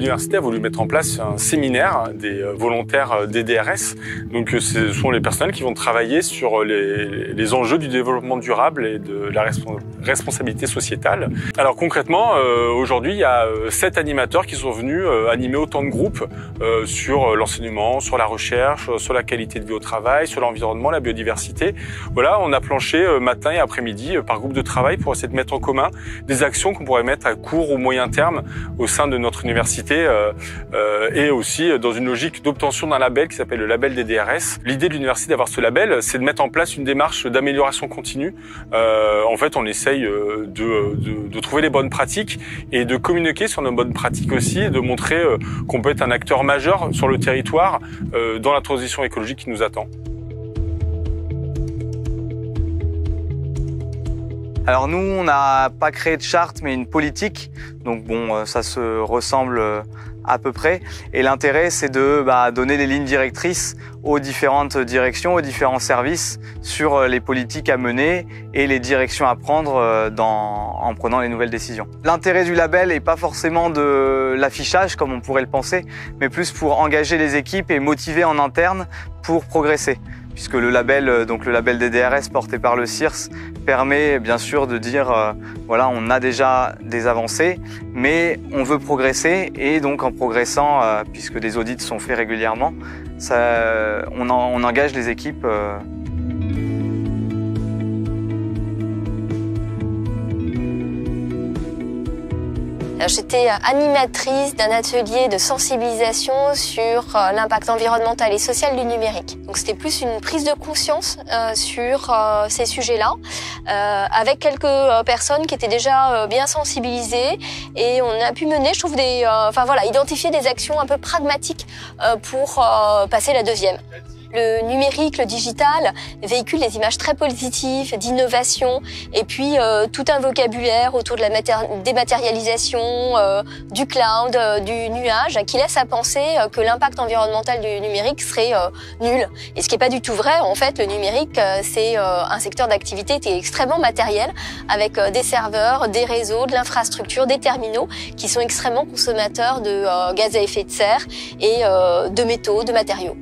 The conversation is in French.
l'université a voulu mettre en place un séminaire des volontaires des DRS. Donc ce sont les personnes qui vont travailler sur les enjeux du développement durable et de la responsabilité sociétale. Alors concrètement, aujourd'hui, il y a 7 animateurs qui sont venus animer autant de groupes sur l'enseignement, sur la recherche, sur la qualité de vie au travail, sur l'environnement, la biodiversité. Voilà, on a planché matin et après-midi par groupe de travail pour essayer de mettre en commun des actions qu'on pourrait mettre à court ou moyen terme au sein de notre université et aussi dans une logique d'obtention d'un label qui s'appelle le label des DRS. L'idée de l'université d'avoir ce label, c'est de mettre en place une démarche d'amélioration continue. En fait, on essaye de trouver les bonnes pratiques et de communiquer sur nos bonnes pratiques aussi et de montrer qu'on peut être un acteur majeur sur le territoire dans la transition écologique qui nous attend. Alors nous, on n'a pas créé de charte, mais une politique. Donc bon, ça se ressemble à peu près. Et l'intérêt, c'est de donner les lignes directrices aux différentes directions, aux différents services sur les politiques à mener et les directions à prendre en prenant les nouvelles décisions. L'intérêt du label n'est pas forcément de l'affichage, comme on pourrait le penser, mais plus pour engager les équipes et motiver en interne pour progresser. Puisque le label, donc le label des DRS porté par le CIRS, permet bien sûr de dire voilà, on a déjà des avancées, mais on veut progresser et donc en progressant, puisque des audits sont faits régulièrement, on engage les équipes. J'étais animatrice d'un atelier de sensibilisation sur l'impact environnemental et social du numérique. Donc c'était plus une prise de conscience sur ces sujets-là, avec quelques personnes qui étaient déjà bien sensibilisées, et on a pu mener, je trouve, identifier des actions un peu pragmatiques pour passer la deuxième. Le numérique, le digital véhicule des images très positives, d'innovation, et puis tout un vocabulaire autour de la dématérialisation, du cloud, du nuage, qui laisse à penser que l'impact environnemental du numérique serait nul. Et ce qui n'est pas du tout vrai. En fait, le numérique, c'est un secteur d'activité qui est extrêmement matériel, avec des serveurs, des réseaux, de l'infrastructure, des terminaux, qui sont extrêmement consommateurs de gaz à effet de serre et de métaux, de matériaux.